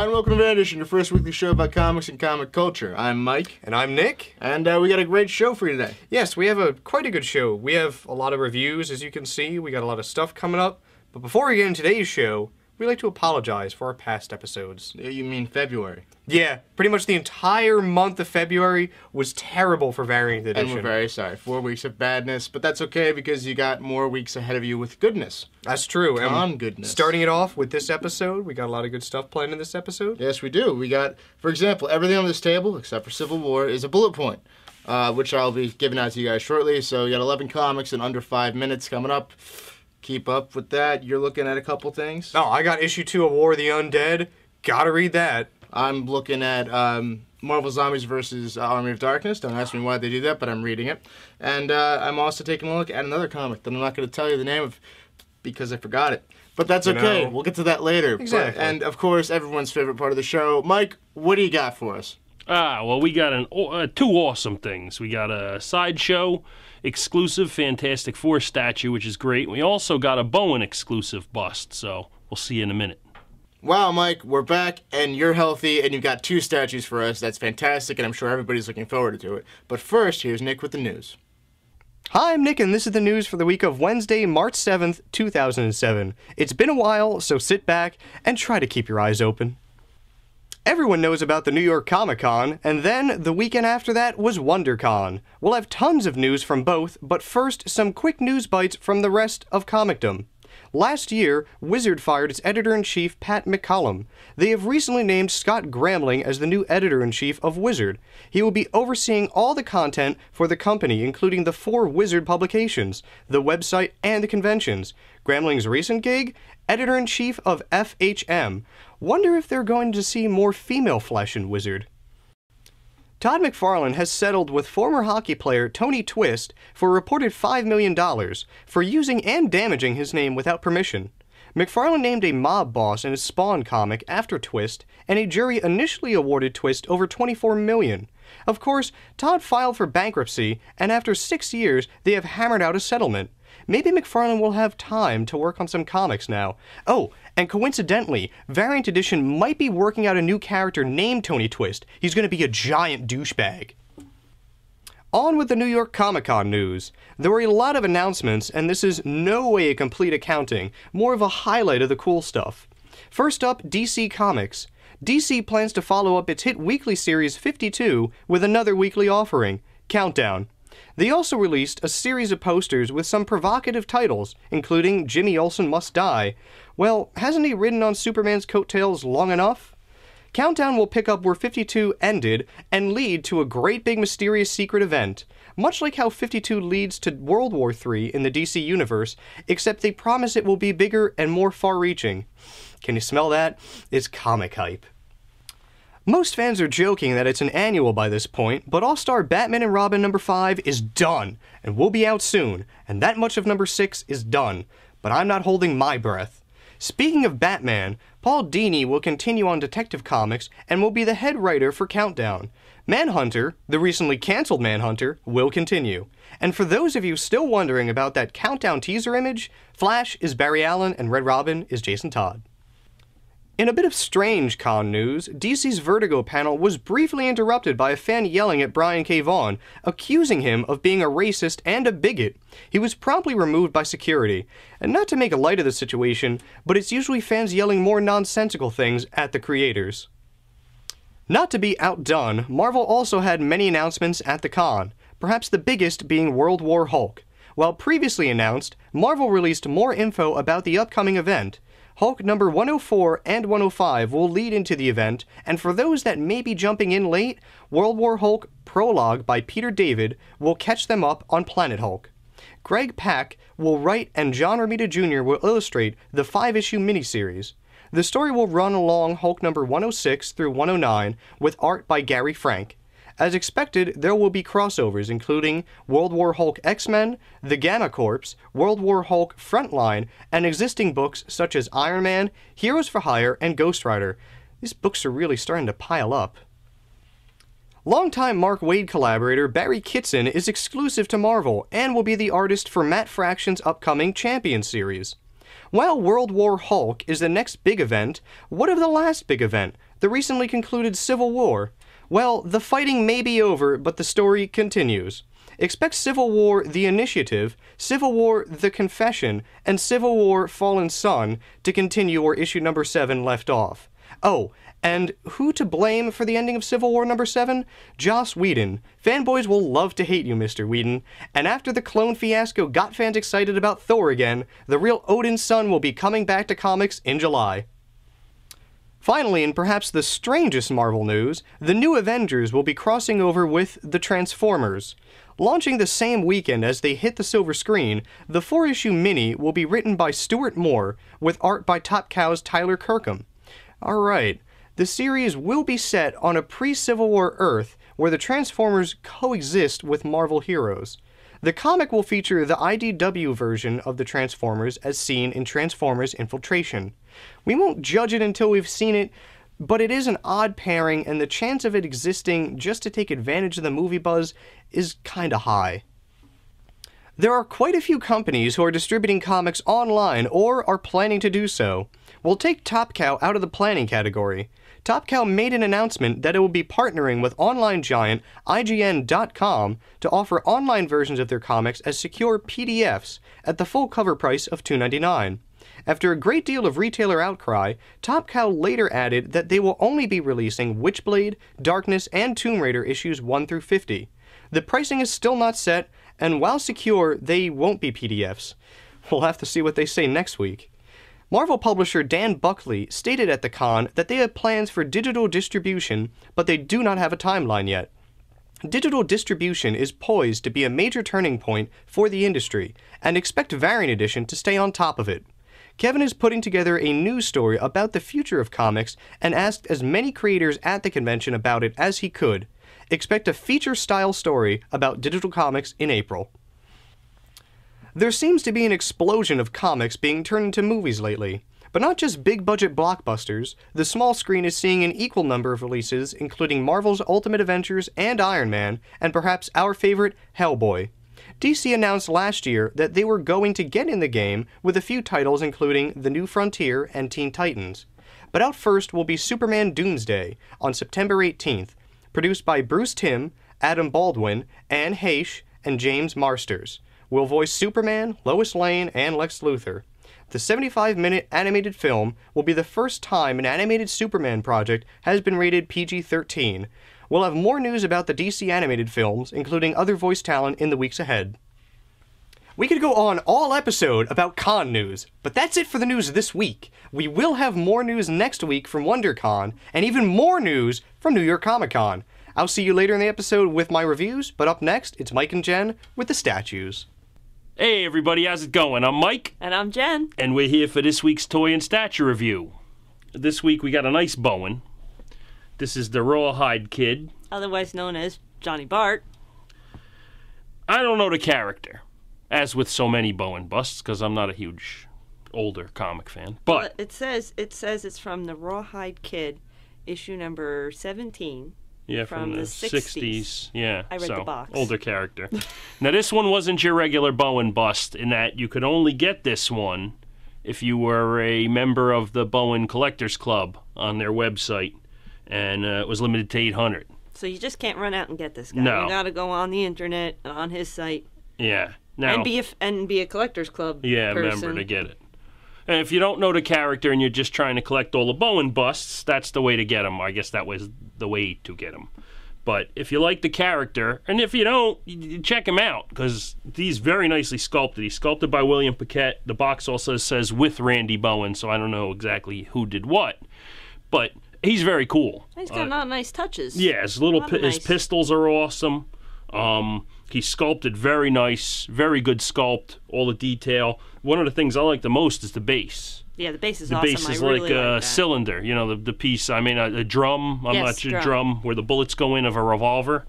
Hi, and welcome to Annihilation, your first weekly show about comics and comic culture. I'm Mike. And I'm Nick. And we got a great show for you today. Yes, we have quite a good show. We have a lot of reviews, as you can see. We got a lot of stuff coming up. But before we get into today's show, we'd like to apologize for our past episodes. You mean February? Yeah, pretty much the entire month of February was terrible for Variant Edition. And we're very sorry. 4 weeks of badness, but that's okay because you got more weeks ahead of you with goodness. That's true. And goodness. Starting it off with this episode, we got a lot of good stuff planned in this episode. Yes, we do. We got, for example, everything on this table, except for Civil War, is a bullet point, which I'll be giving out to you guys shortly. So you got 11 comics in under 5 minutes coming up. Keep up with that. You're looking at a couple things. Oh, I got issue 2 of War of the Undead. Gotta read that. I'm looking at Marvel Zombies vs. Army of Darkness. Don't ask me why they do that, but I'm reading it. And I'm also taking a look at another comic that I'm not going to tell you the name of because I forgot it. But that's okay. We'll get to that later. Exactly. And, of course, everyone's favorite part of the show. Mike, what do you got for us? Well, we got two awesome things. We got a Sideshow exclusive Fantastic Four statue, which is great. We also got a Bowen exclusive bust, so we'll see you in a minute. Wow, Mike, we're back, and you're healthy, and you've got 2 statues for us. That's fantastic, and I'm sure everybody's looking forward to it. But first, here's Nick with the news. Hi, I'm Nick, and this is the news for the week of Wednesday, March 7th, 2007. It's been a while, so sit back and try to keep your eyes open. Everyone knows about the New York Comic Con, and then the weekend after that was WonderCon. We'll have tons of news from both, but first, some quick news bites from the rest of comicdom. Last year, Wizard fired its editor-in-chief, Pat McCollum. They have recently named Scott Gramling as the new editor-in-chief of Wizard. He will be overseeing all the content for the company, including the 4 Wizard publications, the website, and the conventions. Gramling's recent gig? Editor-in-chief of FHM. Wonder if they're going to see more female flesh in Wizard. Todd McFarlane has settled with former hockey player Tony Twist for a reported $5 million for using and damaging his name without permission. McFarlane named a mob boss in his Spawn comic after Twist, and a jury initially awarded Twist over $24 million. Of course, Todd filed for bankruptcy, and after 6 years, they have hammered out a settlement. Maybe McFarlane will have time to work on some comics now. Oh, and coincidentally, Variant Edition might be working out a new character named Tony Twist. He's going to be a giant douchebag. On with the New York Comic Con news. There were a lot of announcements, and this is no way a complete accounting, more of a highlight of the cool stuff. First up, DC Comics. DC plans to follow up its hit weekly series 52 with another weekly offering, Countdown. They also released a series of posters with some provocative titles, including Jimmy Olsen Must Die. Well, hasn't he ridden on Superman's coattails long enough? Countdown will pick up where 52 ended and lead to a great big mysterious secret event, much like how 52 leads to World War III in the DC universe, except they promise it will be bigger and more far-reaching. Can you smell that? It's comic hype. Most fans are joking that it's an annual by this point, but All-Star Batman and Robin number 5 is done, and will be out soon, and that much of number 6 is done, but I'm not holding my breath. Speaking of Batman, Paul Dini will continue on Detective Comics and will be the head writer for Countdown. Manhunter, the recently cancelled Manhunter, will continue. And for those of you still wondering about that Countdown teaser image, Flash is Barry Allen and Red Robin is Jason Todd. In a bit of strange con news, DC's Vertigo panel was briefly interrupted by a fan yelling at Brian K. Vaughan, accusing him of being a racist and a bigot. He was promptly removed by security. And not to make light of the situation, but it's usually fans yelling more nonsensical things at the creators. Not to be outdone, Marvel also had many announcements at the con, perhaps the biggest being World War Hulk. While previously announced, Marvel released more info about the upcoming event. Hulk number 104 and 105 will lead into the event, and for those that may be jumping in late, World War Hulk Prologue by Peter David will catch them up on Planet Hulk. Greg Pak will write and John Romita Jr. will illustrate the 5-issue miniseries. The story will run along Hulk number 106 through 109 with art by Gary Frank. As expected, there will be crossovers including World War Hulk X-Men, The Gamma Corps, World War Hulk Frontline, and existing books such as Iron Man, Heroes for Hire, and Ghost Rider. These books are really starting to pile up. Longtime Mark Waid collaborator Barry Kitson is exclusive to Marvel and will be the artist for Matt Fraction's upcoming Champion series. While World War Hulk is the next big event, what of the last big event? the recently concluded Civil War. Well, the fighting may be over, but the story continues. Expect Civil War The Initiative, Civil War The Confession, and Civil War Fallen Sun to continue where issue number 7 left off. Oh, and who to blame for the ending of Civil War number 7? Joss Whedon. Fanboys will love to hate you, Mr. Whedon. And after the clone fiasco got fans excited about Thor again, the real Odin's son will be coming back to comics in July. Finally, and perhaps the strangest Marvel news, the new Avengers will be crossing over with the Transformers. Launching the same weekend as they hit the silver screen, the 4-issue mini will be written by Stuart Moore, with art by Top Cow's Tyler Kirkham. Alright, the series will be set on a pre-Civil War Earth where the Transformers coexist with Marvel heroes. The comic will feature the IDW version of the Transformers as seen in Transformers Infiltration. We won't judge it until we've seen it, but it is an odd pairing, and the chance of it existing just to take advantage of the movie buzz is kinda high. There are quite a few companies who are distributing comics online or are planning to do so. We'll take Top Cow out of the planning category. Top Cow made an announcement that it will be partnering with online giant IGN.com to offer online versions of their comics as secure PDFs at the full cover price of $2.99. After a great deal of retailer outcry, Top Cow later added that they will only be releasing Witchblade, Darkness, and Tomb Raider issues 1 through 50. The pricing is still not set, and while secure, they won't be PDFs. We'll have to see what they say next week. Marvel publisher Dan Buckley stated at the con that they have plans for digital distribution, but they do not have a timeline yet. Digital distribution is poised to be a major turning point for the industry, and expect Variant Edition to stay on top of it. Kevin is putting together a news story about the future of comics and asked as many creators at the convention about it as he could. Expect a feature-style story about digital comics in April. There seems to be an explosion of comics being turned into movies lately. But not just big-budget blockbusters, the small screen is seeing an equal number of releases, including Marvel's Ultimate Avengers and Iron Man, and perhaps our favorite, Hellboy. DC announced last year that they were going to get in the game with a few titles including The New Frontier and Teen Titans. But out first will be Superman Doomsday on September 18th, produced by Bruce Timm, Adam Baldwin, Anne Heche, and James Marsters. Will voice Superman, Lois Lane, and Lex Luthor. The 75-minute animated film will be the first time an animated Superman project has been rated PG-13. We'll have more news about the DC animated films, including other voice talent, in the weeks ahead. We could go on all episode about con news, but that's it for the news this week. We will have more news next week from WonderCon, and even more news from New York Comic Con. I'll see you later in the episode with my reviews, but up next, it's Mike and Jen with the statues. Hey everybody, how's it going? I'm Mike. And I'm Jen. And we're here for this week's Toy and Statue Review. This week we got a nice Bowen. This is the Rawhide Kid. Otherwise known as Johnny Bart. I don't know the character, as with so many Bowen busts, because I'm not a huge older comic fan. But well, it says it's from the Rawhide Kid, issue number 17. Yeah, from the 60s. Yeah, I read so, the box. Older character. Now, this one wasn't your regular Bowen bust in that you could only get this one if you were a member of the Bowen Collectors Club on their website, and it was limited to 800. So you just can't run out and get this guy. No. You got to go on the internet, on his site. Yeah. Now, and be a Collectors Club person. Member to get it. And if you don't know the character and you're just trying to collect all the Bowen busts, that's the way to get them. I guess that was the way to get them. But if you like the character, and if you don't, you check him out, because he's very nicely sculpted. He's sculpted by William Paquette. The box also says with Randy Bowen, so I don't know exactly who did what. But he's very cool. He's got a lot of nice touches. Yeah, his pistols are awesome. He's sculpted very nice, very good sculpt, all the detail. One of the things I like the most is the base. Yeah, the base is awesome. The base is like a cylinder, you know, the piece, a drum, drum, where the bullets go in of a revolver.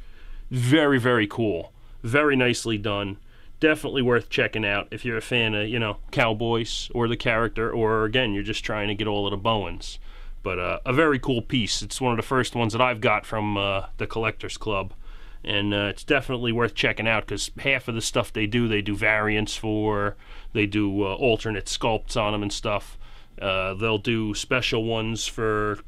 Very, very cool. Very nicely done. Definitely worth checking out if you're a fan of, cowboys or the character, or, again, you're just trying to get all of the Bowens. But a very cool piece. It's one of the first ones that I've got from the Collectors Club. And it's definitely worth checking out, because half of the stuff they do variants for. They do alternate sculpts on them and stuff. They'll do special ones for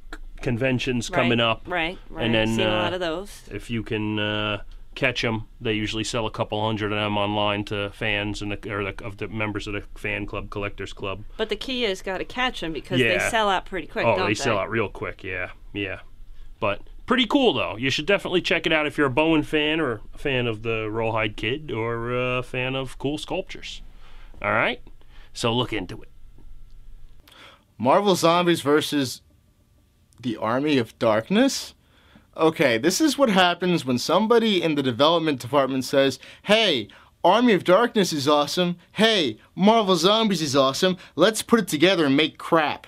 conventions coming up. Right. And then I've seen a lot of those. If you can catch them, they usually sell a couple hundred of them online to fans of the members of the fan club, collectors club. But the key is got to catch them because they sell out pretty quick. Oh, they sell out real quick. Yeah. But pretty cool though. You should definitely check it out if you're a Bowen fan or a fan of the Rawhide Kid or a fan of cool sculptures. All right, so look into it. Marvel Zombies versus the Army of Darkness? Okay, this is what happens when somebody in the development department says, hey, Army of Darkness is awesome. Hey, Marvel Zombies is awesome. Let's put it together and make crap.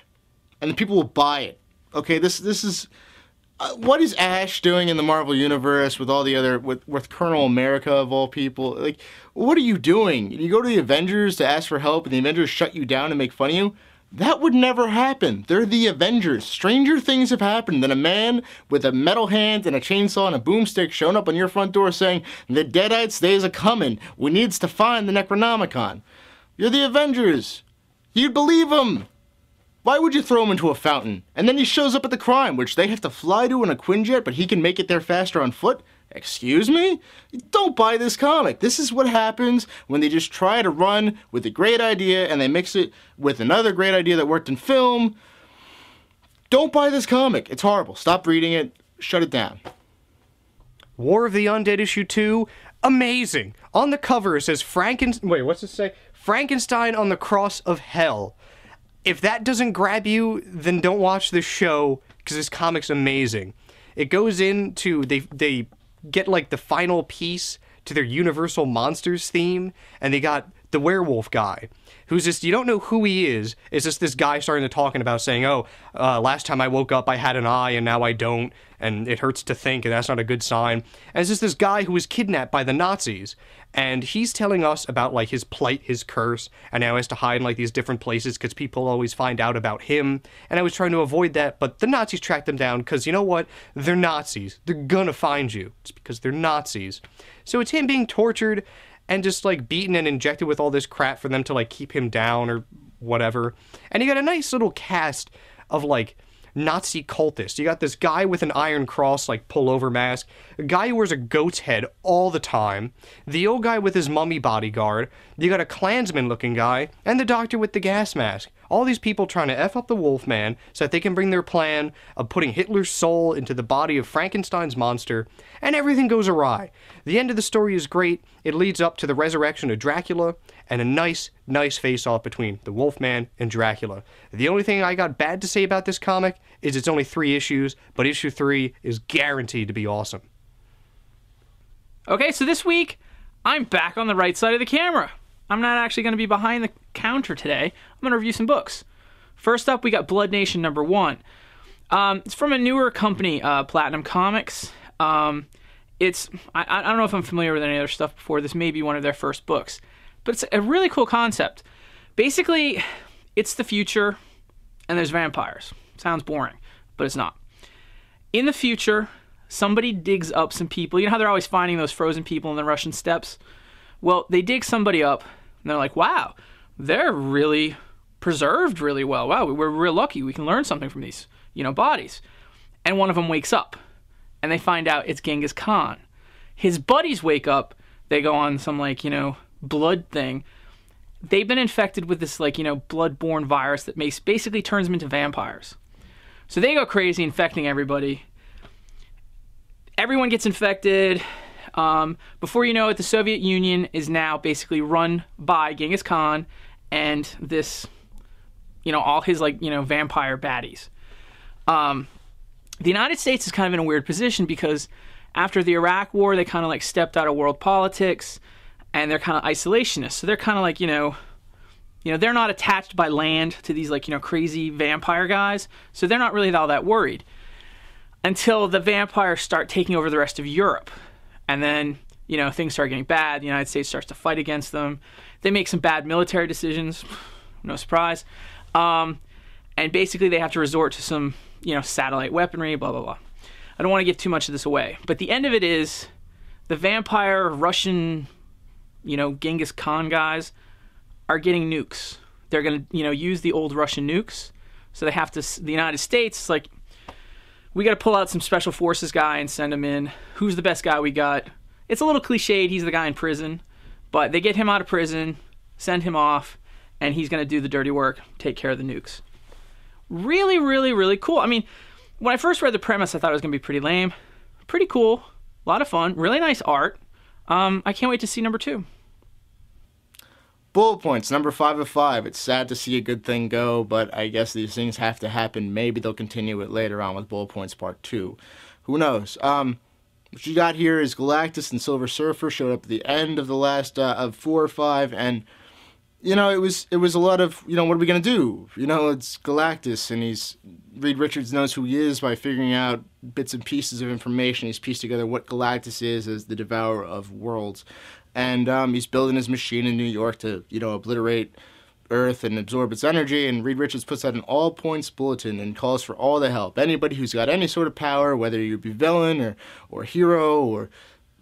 And the people will buy it. Okay, this is... what is Ash doing in the Marvel Universe with all the other... with Colonel America, of all people? Like, what are you doing? You go to the Avengers to ask for help and the Avengers shut you down and make fun of you? That would never happen. They're the Avengers. Stranger things have happened than a man with a metal hand and a chainsaw and a boomstick showing up on your front door saying, the Deadites, they's a-comin'. We needs to find the Necronomicon. You're the Avengers. You'd believe him. Why would you throw him into a fountain? And then he shows up at the crime, which they have to fly to in a Quinjet, but he can make it there faster on foot? Excuse me? Don't buy this comic. This is what happens when they just try to run with a great idea and they mix it with another great idea that worked in film. Don't buy this comic. It's horrible. Stop reading it. Shut it down. War of the Undead issue 2, amazing. On the cover it says Wait, what's it say? Frankenstein on the Cross of Hell. If that doesn't grab you, then don't watch this show, because this comic's amazing. It goes into, they get like the final piece to their Universal Monsters theme, and they got the werewolf guy, who's just, you don't know who he is. It's just this guy starting to talking about saying, last time I woke up I had an eye and now I don't, and it hurts to think, and that's not a good sign. And it's just this guy who was kidnapped by the Nazis, and he's telling us about like his plight, his curse, and now he has to hide in like these different places because people always find out about him. And I was trying to avoid that, but the Nazis tracked him down because, you know what? They're Nazis. They're gonna find you. It's because they're Nazis. So it's him being tortured and just like beaten and injected with all this crap for them to like keep him down or whatever. And you got a nice little cast of like Nazi cultists. You got this guy with an iron cross, like pullover mask, a guy who wears a goat's head all the time, the old guy with his mummy bodyguard, you got a Klansman looking guy, and the doctor with the gas mask. All these people trying to F up the Wolfman so that they can bring their plan of putting Hitler's soul into the body of Frankenstein's monster, and everything goes awry. The end of the story is great. It leads up to the resurrection of Dracula, and a nice face-off between the Wolfman and Dracula. The only thing I got bad to say about this comic is it's only 3 issues, but issue 3 is guaranteed to be awesome. Okay, so this week, I'm back on the right side of the camera. I'm not actually going to be behind the counter today. I'm going to review some books. First up, we got Blood Nation #1. It's from a newer company, Platinum Comics. I don't know if I'm familiar with any other stuff before. This may be one of their first books. But it's a really cool concept. Basically, it's the future, and there's vampires. Sounds boring, but it's not. In the future, somebody digs up some people. You know how they're always finding those frozen people in the Russian steppes? Well, they dig somebody up, and they're like, wow, they're really preserved really well. Wow, we're real lucky. We can learn something from these, bodies. And one of them wakes up, and they find out it's Genghis Khan. His buddies wake up. They go on some, blood thing. They've been infected with this, blood-borne virus that basically turns them into vampires. So they go crazy, infecting everybody. Everyone gets infected. Before you know it, the Soviet Union is now basically run by Genghis Khan and this, all his, vampire baddies. The United States is kind of in a weird position because after the Iraq War, they kind of, stepped out of world politics, and they're kind of isolationists. So they're kind of they're not attached by land to these, crazy vampire guys. So they're not really all that worried until the vampires start taking over the rest of Europe. And then, things start getting bad. The United States starts to fight against them. They make some bad military decisions. No surprise. And basically they have to resort to some, satellite weaponry, blah, blah, blah. I don't want to give too much of this away. But the end of it is the vampire Russian, Genghis Khan guys are getting nukes. They're going to, use the old Russian nukes. So they have to, the United States, we got to pull out some special forces guy and send him in. Who's the best guy we got? It's a little cliched. He's the guy in prison. But they get him out of prison, send him off, and he's going to do the dirty work, take care of the nukes. Really, really, really cool. I mean, when I first read the premise, I thought it was going to be pretty lame. Pretty cool. A lot of fun. Really nice art. I can't wait to see number 2. Bullet points, number 5 of 5. It's sad to see a good thing go, but I guess these things have to happen. Maybe they'll continue it later on with Bullet Points Part 2. Who knows? What you got here is Galactus and Silver Surfer showed up at the end of the last of 4 or 5, and it was a lot of what are we gonna do? It's Galactus, and Reed Richards knows who he is by figuring out bits and pieces of information. He's pieced together what Galactus is as the devourer of worlds, and he's building his machine in New York to obliterate Earth and absorb its energy. And Reed Richards puts out an all-points bulletin and calls for all the help. Anybody who's got any sort of power, whether you be villain or hero or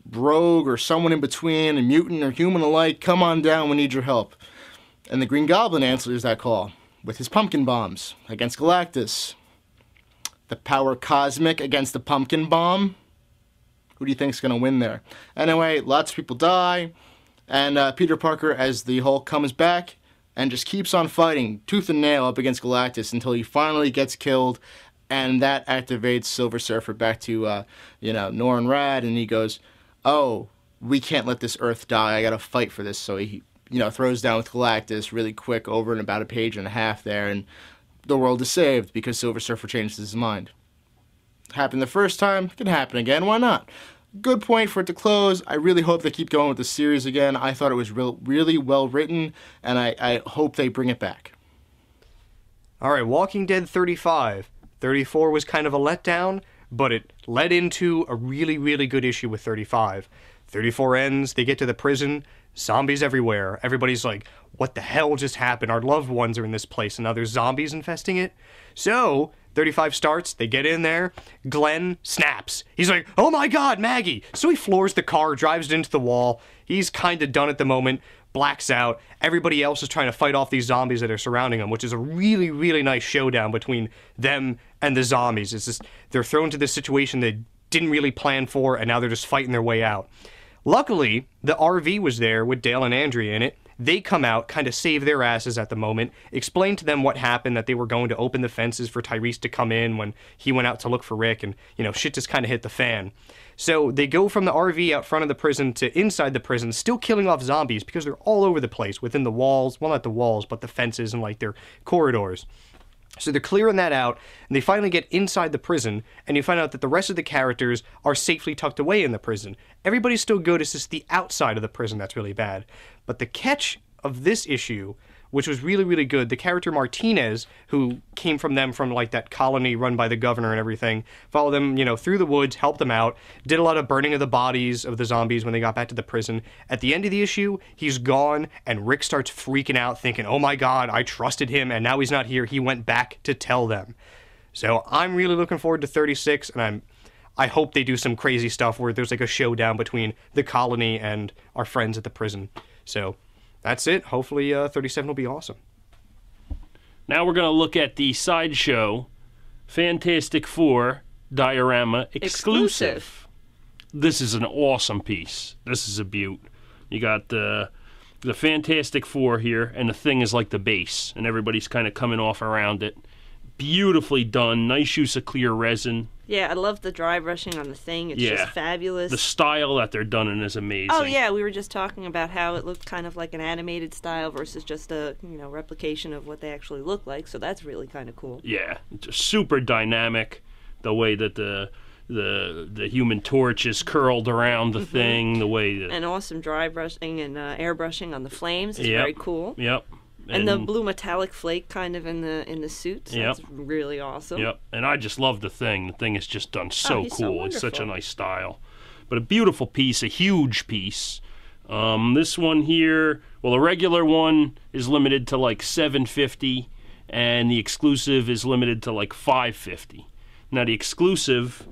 rogue or someone in between, a mutant or human alike, come on down, we need your help. And the Green Goblin answers that call with his pumpkin bombs against Galactus. The power cosmic against the pumpkin bomb. Who do you think's gonna win there? Anyway, lots of people die, and Peter Parker, as the Hulk, comes back and just keeps on fighting tooth and nail up against Galactus until he finally gets killed, and that activates Silver Surfer back to Norrin Rad, and he goes, "Oh, we can't let this Earth die. I gotta fight for this." So he throws down with Galactus really quick over in about a page and a half there, and the world is saved because Silver Surfer changes his mind. Happened the first time, can happen again, why not? Good point for it to close. I really hope they keep going with the series again. I thought it was really well written, and I hope they bring it back. All right, Walking Dead 35. 34 was kind of a letdown, but it led into a really, really good issue with 35. 34 ends, they get to the prison, zombies everywhere. Everybody's like, what the hell just happened? Our loved ones are in this place, and now there's zombies infesting it? So 35 starts, they get in there, Glenn snaps. He's like, oh my god, Maggie! So he floors the car, drives it into the wall. He's kind of done at the moment, blacks out. Everybody else is trying to fight off these zombies that are surrounding him, which is a really, really nice showdown between them and the zombies. It's just, they're thrown into this situation they didn't really plan for, and now they're just fighting their way out. Luckily, the RV was there with Dale and Andrea in it. They come out, kind of save their asses at the moment, explain to them what happened, that they were going to open the fences for Tyrese to come in when he went out to look for Rick, and, shit just kind of hit the fan. So they go from the RV out front of the prison to inside the prison, still killing off zombies because they're all over the place within the walls. Well, not the walls, but the fences and, their corridors. So they're clearing that out, and they finally get inside the prison, and you find out that the rest of the characters are safely tucked away in the prison. Everybody's still good, it's just the outside of the prison that's really bad. But the catch of this issue, which was really, really good, the character Martinez, who came from that colony run by the governor and everything, followed them, through the woods, helped them out, did a lot of burning of the bodies of the zombies when they got back to the prison. At the end of the issue, he's gone, and Rick starts freaking out, thinking, oh my god, I trusted him, and now he's not here. He went back to tell them. So I'm really looking forward to 36, and I hope they do some crazy stuff where there's a showdown between the colony and our friends at the prison. So that's it. Hopefully 37 will be awesome. Now we're going to look at the Sideshow Fantatstic Four diorama exclusive. This is an awesome piece. This is a beaut. You got the Fantastic Four here, and the thing is like the base, and everybody's kind of coming off around it. Beautifully done. Nice use of clear resin. Yeah, I love the dry brushing on the thing. It's just fabulous. The style that they're done in is amazing. Oh, yeah, we were just talking about how it looked kind of like an animated style versus just a, replication of what they actually look like, so that's really kind of cool. Yeah, just super dynamic, the way that the Human Torch is curled around the thing, the way that... And awesome dry brushing and airbrushing on the flames. It's very cool. Yep. And the blue metallic flake kind of in the suit. So that's really awesome. Yep. And I just love the thing. The thing is just done so cool. It's such a nice style. But a beautiful piece, a huge piece. This one here, well, the regular one is limited to $750, and the exclusive is limited to $550. Now the exclusive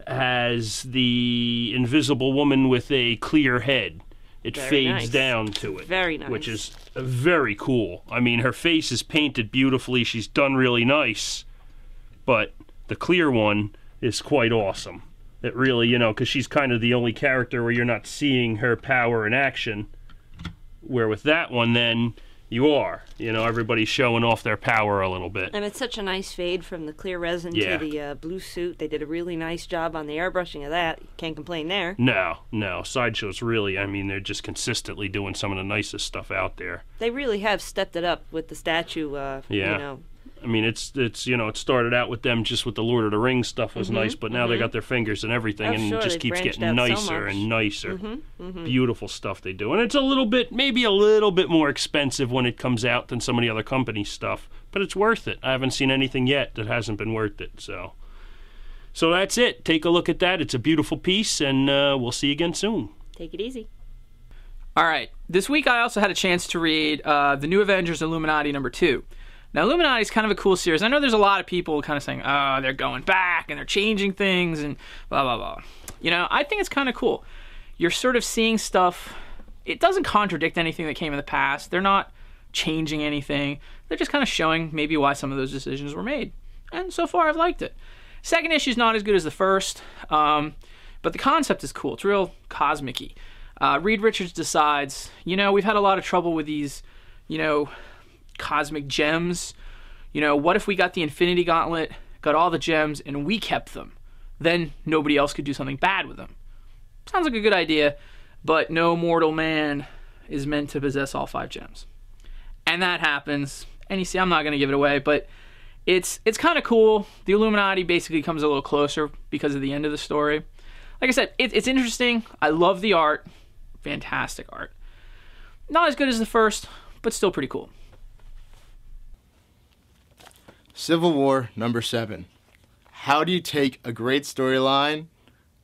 has the Invisible Woman with a clear head. It fades down to it. Very nice. Which is very cool. I mean, her face is painted beautifully. She's done really nice. But the clear one is quite awesome. It really, you know, because she's kind of the only character where you're not seeing her power in action, where with that one, then you are. You know, everybody's showing off their power a little bit. And it's such a nice fade from the clear resin to the blue suit. They did a really nice job on the airbrushing of that. Can't complain there. No. Sideshow's really, I mean, they're just consistently doing some of the nicest stuff out there. They really have stepped it up with the statue, you know. I mean, it's you know, it started out with them just with the Lord of the Rings stuff was nice, but now they got their fingers and everything, and it just keeps getting nicer and nicer. Beautiful stuff they do. And it's maybe a little bit more expensive when it comes out than some of the other company stuff, but it's worth it. I haven't seen anything yet that hasn't been worth it, so that's it. Take a look at that. It's a beautiful piece, and we'll see you again soon. Take it easy. All right. This week I also had a chance to read the new Avengers Illuminati #2. Now, Illuminati is kind of a cool series. I know there's a lot of people kind of saying, oh, they're going back and they're changing things and blah, blah, blah. You know, I think it's kind of cool. You're sort of seeing stuff. It doesn't contradict anything that came in the past. They're not changing anything. They're just kind of showing maybe why some of those decisions were made. And so far, I've liked it. Second issue is not as good as the first, but the concept is cool. It's real cosmic-y. Reed Richards decides, you know, we've had a lot of trouble with these, you know, cosmic gems. You know, what if we got the Infinity Gauntlet, got all the gems, and we kept them? Then nobody else could do something bad with them. Sounds like a good idea, but no mortal man is meant to possess all 5 gems. And that happens. And you see, I'm not going to give it away, but it's kind of cool. The Illuminati basically comes a little closer because of the end of the story. Like I said, it's interesting. I love the art. Fantastic art. Not as good as the first, but still pretty cool. Civil War #7. How do you take a great storyline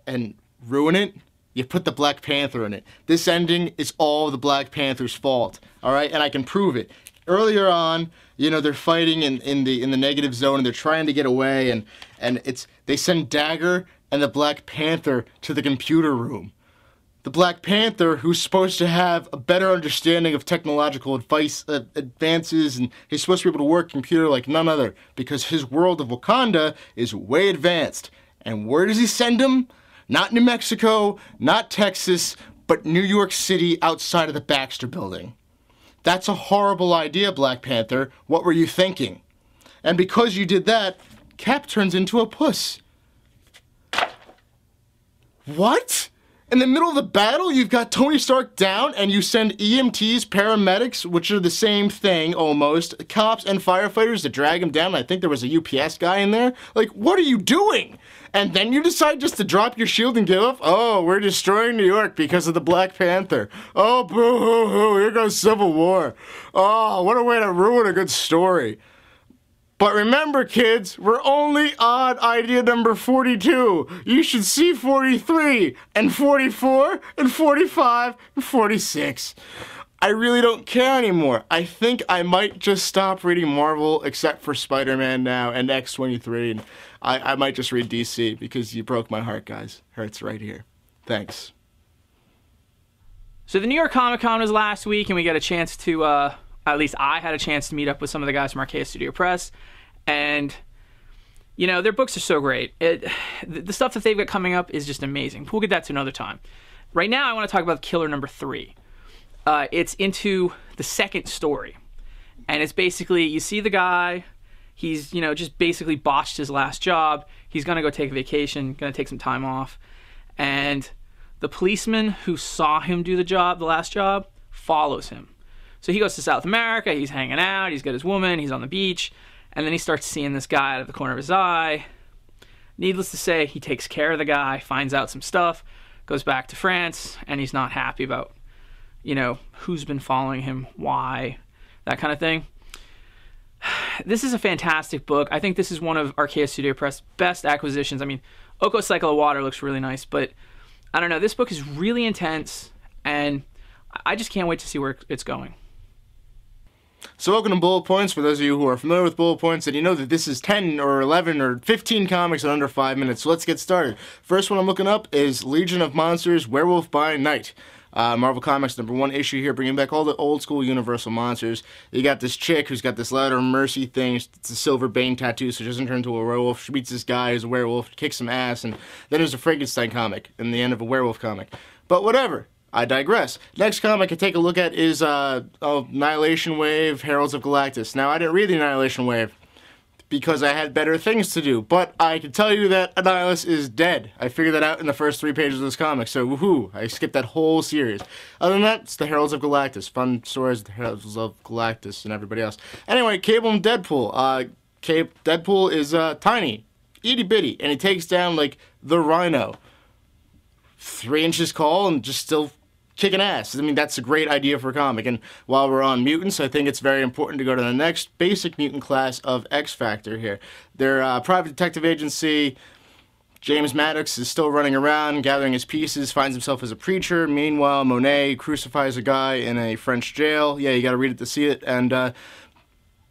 and ruin it? You put the Black Panther in it. This ending is all the Black Panther's fault, all right? And I can prove it. Earlier on, you know, they're fighting in the negative zone and they're trying to get away, and they send Dagger and the Black Panther to the computer room. The Black Panther, who's supposed to have a better understanding of technological advances, and he's supposed to be able to work computer like none other, because his world of Wakanda is way advanced. And where does he send him? Not New Mexico, not Texas, but New York City outside of the Baxter Building. That's a horrible idea, Black Panther. What were you thinking? And because you did that, Cap turns into a puss. What? In the middle of the battle, you've got Tony Stark down, and you send EMTs, paramedics, which are the same thing, almost, cops and firefighters to drag him down. I think there was a UPS guy in there. Like, what are you doing? And then you decide just to drop your shield and give up? Oh, we're destroying New York because of the Black Panther. Oh, boo-hoo-hoo, here goes Civil War. Oh, what a way to ruin a good story. But remember, kids, we're only on idea number 42. You should see 43, and 44, and 45, and 46. I really don't care anymore. I think I might just stop reading Marvel, except for Spider-Man now, and X-23, and I might just read DC, because you broke my heart, guys. Hurts right here. Thanks. So the New York Comic Con was last week, and we got a chance to, at least I had a chance to meet up with some of the guys from Archaea Studio Press. And, you know, their books are so great. The stuff that they've got coming up is just amazing. We'll get that to another time. Right now, I want to talk about Killer #3. It's into the second story. And it's basically, you see the guy, he's, you know, just basically botched his last job. He's going to go take a vacation, going to take some time off. And the policeman who saw him do the last job, follows him. So he goes to South America, he's hanging out, he's got his woman, he's on the beach. And then he starts seeing this guy out of the corner of his eye. Needless to say, he takes care of the guy, finds out some stuff, goes back to France, and he's not happy about, you know, who's been following him, why, that kind of thing. This is a fantastic book. I think this is one of Archaea Studio Press' best acquisitions. I mean, Oko Cycle of Water looks really nice, but I don't know, this book is really intense, and I just can't wait to see where it's going. So welcome to Bullet Points. For those of you who are familiar with Bullet Points, and you know that this is 10 or 11 or 15 comics in under 5 minutes. So let's get started. First one I'm looking up is Legion of Monsters, Werewolf by Night. Marvel Comics #1 issue here, bringing back all the old school Universal monsters. You got this chick who's got this letter of mercy thing. It's a silver Bane tattoo, so she doesn't turn into a werewolf. She meets this guy who's a werewolf, kicks some ass, and then there's a Frankenstein comic and the end of a werewolf comic. But whatever. I digress. Next comic I take a look at is Annihilation Wave, Heralds of Galactus. Now, I didn't read the Annihilation Wave because I had better things to do, but I can tell you that Annihilus is dead. I figured that out in the first 3 pages of this comic, so woohoo, I skipped that whole series. Other than that, it's the Heralds of Galactus. Fun stories, the Heralds of Galactus and everybody else. Anyway, Cable and Deadpool. Deadpool is tiny, itty-bitty, and he takes down, like, the Rhino. 3 inches tall and just still kicking ass. I mean, that's a great idea for a comic. And while we're on mutants, I think it's very important to go to the next basic mutant class of X-Factor here. Their private detective agency, James Maddox, is still running around, gathering his pieces, finds himself as a preacher. Meanwhile, Monet crucifies a guy in a French jail. Yeah, you gotta read it to see it. And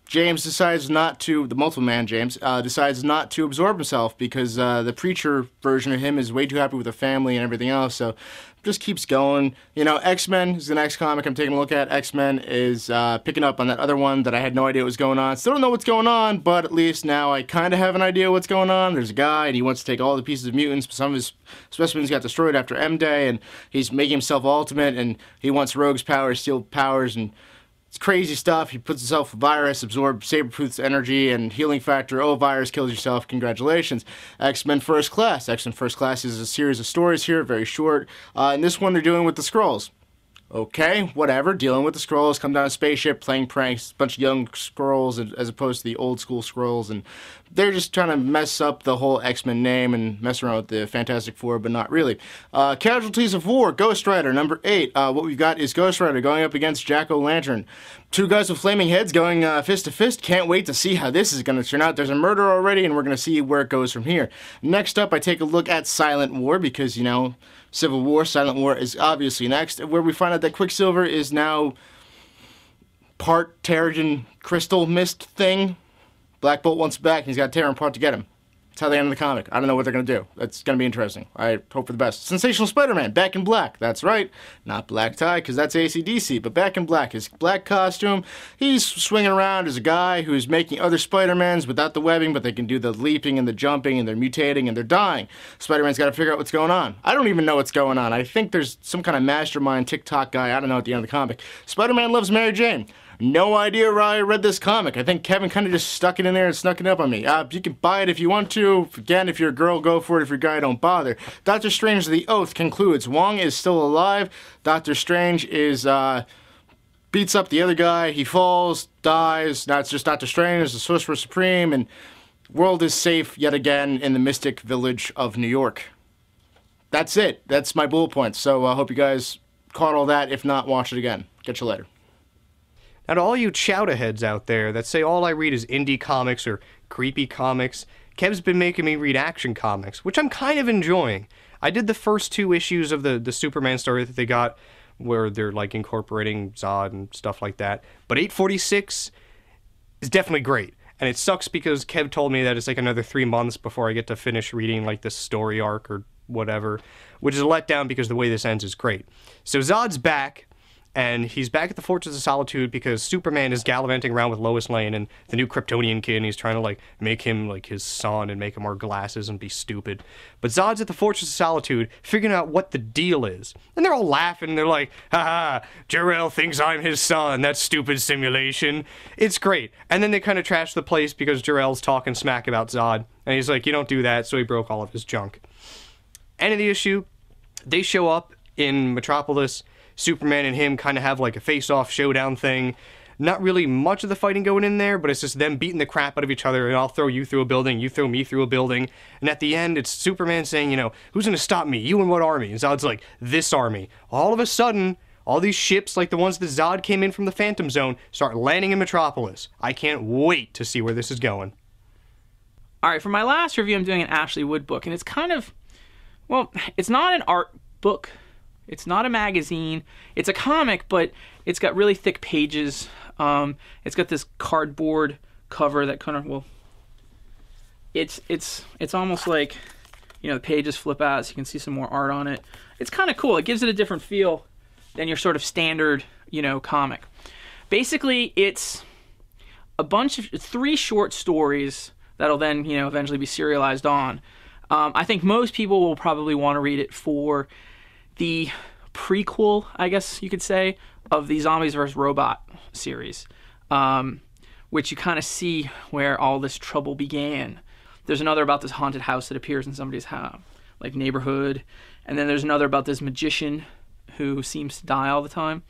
James decides not to, the multiple man James, decides not to absorb himself because the preacher version of him is way too happy with the family and everything else, so just keeps going. You know, X-Men is the next comic I'm taking a look at. X-Men is picking up on that other one that I had no idea what was going on. Still don't know what's going on, but at least now I kind of have an idea what's going on. There's a guy, and he wants to take all the pieces of mutants, but some of his specimens got destroyed after M-Day, and he's making himself ultimate, and he wants Rogue's powers, steel powers, and it's crazy stuff. He puts himself a virus, absorbs Sabretooth's energy and healing factor. Oh, virus kills yourself. Congratulations. X-Men First Class. X-Men First Class is a series of stories here, very short. And this one they're dealing with the Skrulls. Okay, whatever, dealing with the Skrulls, come down a spaceship, playing pranks, a bunch of young Skrulls as opposed to the old school Skrulls, and they're just trying to mess up the whole X-Men name and mess around with the Fantastic Four, but not really. Casualties of War, Ghost Rider, #8. What we've got is Ghost Rider going up against Jack-O-Lantern. 2 guys with flaming heads going fist to fist. Can't wait to see how this is going to turn out. There's a murder already, and we're going to see where it goes from here. Next up, I take a look at Silent War, because, you know, Civil War, Silent War is obviously next, where we find out that Quicksilver is now part Terrigen crystal mist thing. Black Bolt wants back, and he's got to tear him apart to get him. That's how they end the comic. I don't know what they're going to do. That's going to be interesting. I hope for the best. Sensational Spider-Man, back in black. That's right. Not black tie, because that's AC/DC, but back in black. His black costume, he's swinging around as a guy who's making other Spider-Mans without the webbing, but they can do the leaping and the jumping, and they're mutating, and they're dying. Spider-Man's got to figure out what's going on. I don't even know what's going on. I think there's some kind of mastermind TikTok guy, I don't know, at the end of the comic. Spider-Man loves Mary Jane. No idea why I read this comic. I think Kevin kind of just stuck it in there and snuck it up on me. You can buy it if you want to. Again, if you're a girl, go for it. If you're a guy, don't bother. Doctor Strange The Oath concludes. Wong is still alive. Doctor Strange is, beats up the other guy. He falls, dies. Now it's just Doctor Strange as the Sorcerer Supreme, and world is safe yet again in the mystic village of New York. That's it. That's my bullet points. So I hope you guys caught all that. If not, watch it again. Catch you later. Now, to all you chowderheads out there that say all I read is indie comics or creepy comics, Kev's been making me read action comics, which I'm kind of enjoying. I did the first 2 issues of the Superman story that they got, where they're like incorporating Zod and stuff like that. But 846 is definitely great. And it sucks because Kev told me that it's like another 3 months before I get to finish reading like this story arc or whatever, which is a letdown because the way this ends is great. So Zod's back. And he's back at the Fortress of Solitude because Superman is gallivanting around with Lois Lane and the new Kryptonian kid, and he's trying to, like, make him, like, his son and make him wear glasses and be stupid. But Zod's at the Fortress of Solitude figuring out what the deal is. And they're all laughing. They're like, haha, Jor-El thinks I'm his son. That stupid simulation. It's great. And then they kind of trash the place because Jor-El's talking smack about Zod. And he's like, you don't do that, so he broke all of his junk. End of the issue. They show up in Metropolis. Superman and him kind of have like a face-off showdown thing. Not really much of the fighting going in there, but it's just them beating the crap out of each other, and I'll throw you through a building, you throw me through a building. And at the end, it's Superman saying, you know, who's going to stop me? You and what army? And Zod's like, this army. All of a sudden, all these ships, like the ones that Zod came in from the Phantom Zone, start landing in Metropolis. I can't wait to see where this is going. All right, for my last review, I'm doing an Ashley Wood book, and it's kind of, well, it's not an art book. It's not a magazine. It's a comic, but it's got really thick pages. It's got this cardboard cover that kind of, well, it's almost like, you know, the pages flip out so you can see some more art on it. It's kind of cool. It gives it a different feel. than your sort of standard, comic. Basically, it's a bunch of 3 short stories that'll then, eventually be serialized on. I think most people will probably want to read it for the prequel, I guess you could say, of the Zombies vs. Robot series, which you kind of see where all this trouble began. There's another about this haunted house that appears in somebody's house, like neighborhood, and then there's another about this magician who seems to die all the time.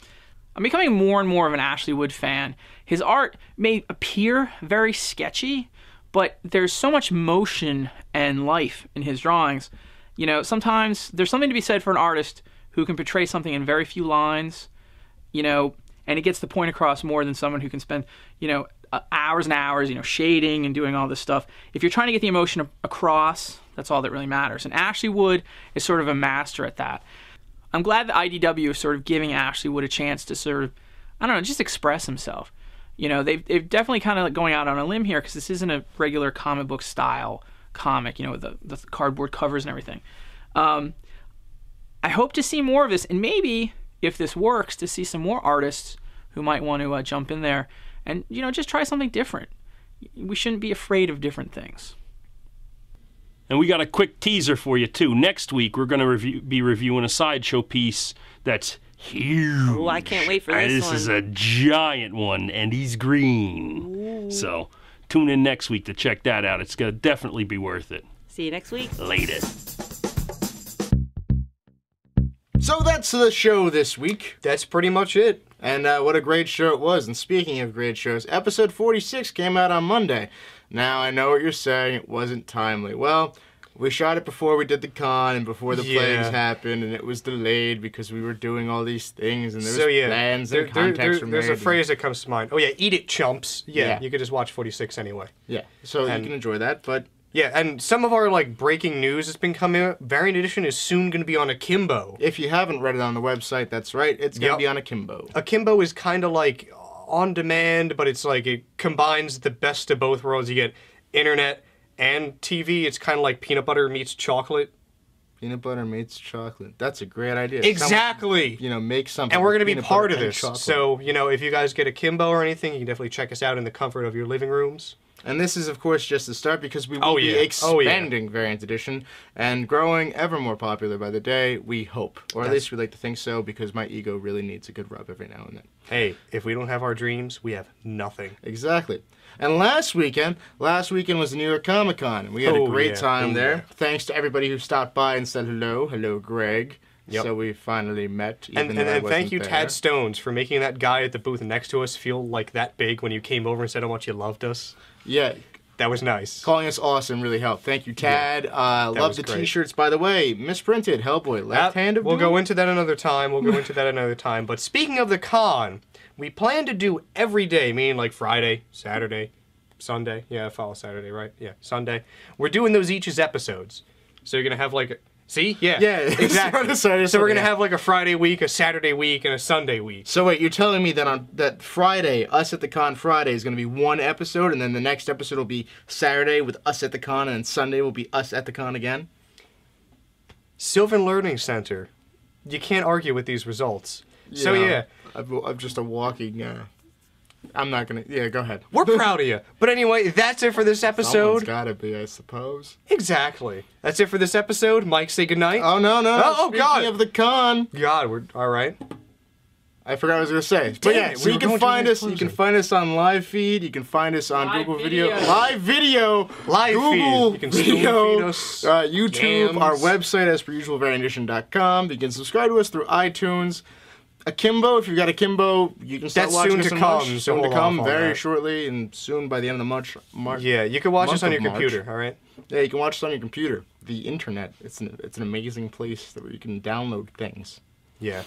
I'm becoming more and more of an Ashley Wood fan. His art may appear very sketchy, but there's so much motion and life in his drawings. Sometimes there's something to be said for an artist who can portray something in very few lines, and he gets the point across more than someone who can spend, hours and hours, shading and doing all this stuff. If you're trying to get the emotion across, that's all that really matters. And Ashley Wood is sort of a master at that. I'm glad that IDW is sort of giving Ashley Wood a chance to sort of, just express himself. They've definitely kind of going out on a limb here because this isn't a regular comic book style comic, with the cardboard covers and everything. I hope to see more of this, and maybe, if this works, to see some more artists who might want to jump in there and, just try something different. We shouldn't be afraid of different things. And we got a quick teaser for you, too. Next week, we're going to be reviewing a Sideshow piece that's huge. Oh, I can't wait for this one. This is a giant one, and he's green. Ooh. So tune in next week to check that out. It's going to definitely be worth it. See you next week. Later. So that's the show this week. That's pretty much it. And what a great show it was. And speaking of great shows, episode 46 came out on Monday. Now, I know what you're saying. It wasn't timely. Well, we shot it before we did the con and before the plagues happened, and it was delayed because we were doing all these things, and there was plans and contacts were made. There's a phrase that comes to mind. Oh, yeah, eat it, chumps. Yeah, you could just watch 46 anyway. Yeah, so you can enjoy that, but... Yeah, and some of our, breaking news has been coming out. Variant Edition is soon going to be on Akimbo. If you haven't read it on the website, that's right. It's going to be on Akimbo. Akimbo is kind of like on demand, but it's it combines the best of both worlds. You get internet and TV. It's kind of like peanut butter meets chocolate. Peanut butter meets chocolate. That's a great idea. Exactly. Make something. And we're going to be part of this. So, if you guys get Akimbo or anything, you can definitely check us out in the comfort of your living rooms. And this is, of course, just the start because we will be expanding Variant Edition and growing ever more popular by the day, we hope. Or at least we like to think so because my ego really needs a good rub every now and then. Hey, if we don't have our dreams, we have nothing. Exactly. And last weekend was the New York Comic Con. And we had a great time there. Yeah. Thanks to everybody who stopped by and said hello. Hello, Greg. Yep. So we finally met. And thank you, Tad Stones, for making that guy at the booth next to us feel like that big when you came over and said how much you loved us. Yeah. That was nice. Calling us awesome really helped. Thank you, Tad. Love the T-shirts, by the way. Misprinted, Hellboy, Left Hand of Doom. We'll go into that another time. But speaking of the con, we plan to do every day, meaning Friday, Saturday, Sunday. Yeah, follow Saturday, right? Yeah, Sunday. We're doing those each as episodes. So you're going to have See? Yeah. Yeah, exactly. So we're going to have a Friday week, a Saturday week, and a Sunday week. So wait, you're telling me that on that Friday, Us at the Con Friday is going to be one episode, and then the next episode will be Saturday with Us at the Con, and then Sunday will be Us at the Con again? Sylvan Learning Center. You can't argue with these results. Yeah, so yeah. I'm just a walking... I'm not going to... Yeah, go ahead. We're proud of you. But anyway, that's it for this episode. Someone's got to be, I suppose. Exactly. That's it for this episode. Mike, say goodnight. Oh, no. Oh, God. Speaking of the con. God, we're... All right. I forgot what I was going to say. But yeah, so you can find us. You can find us on live feed. You can find us on Google Video. Live video. Google feed. You can video. Feed us. YouTube. Our website, as per usual, variantition.com. You can subscribe to us through iTunes. Akimbo, if you've got Akimbo, you can start watching us on March. Soon to come, very shortly, and soon by the end of the March. Yeah, you can watch us on your computer, all right? Yeah, you can watch us on your computer. The internet, it's an amazing place where you can download things. Yeah.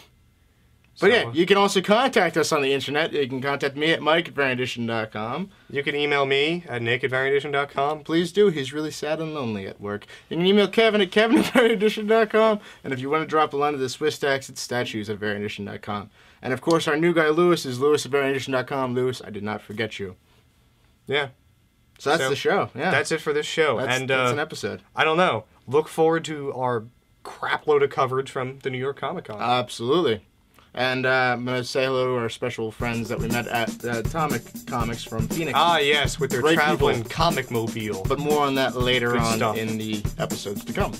But yeah, you can also contact us on the internet. You can contact me at mike@variantition.com. You can email me at nick@variantition.com. Please do. He's really sad and lonely at work. You can email Kevin at kevin@variantition.com. And if you want to drop a line of the Swiss tax, it's statues@variantition.com. And of course, our new guy Lewis is lewis@variantition.com. Lewis, I did not forget you. Yeah. So that's the show. Yeah. That's it for this show. That's an episode. I don't know. Look forward to our crap load of coverage from the New York Comic Con. Absolutely. And I'm going to say hello to our special friends that we met at Atomic Comics from Phoenix. Ah, yes, with their Great traveling people. comic mobile. But more on that later Good on stuff. in the episodes to come.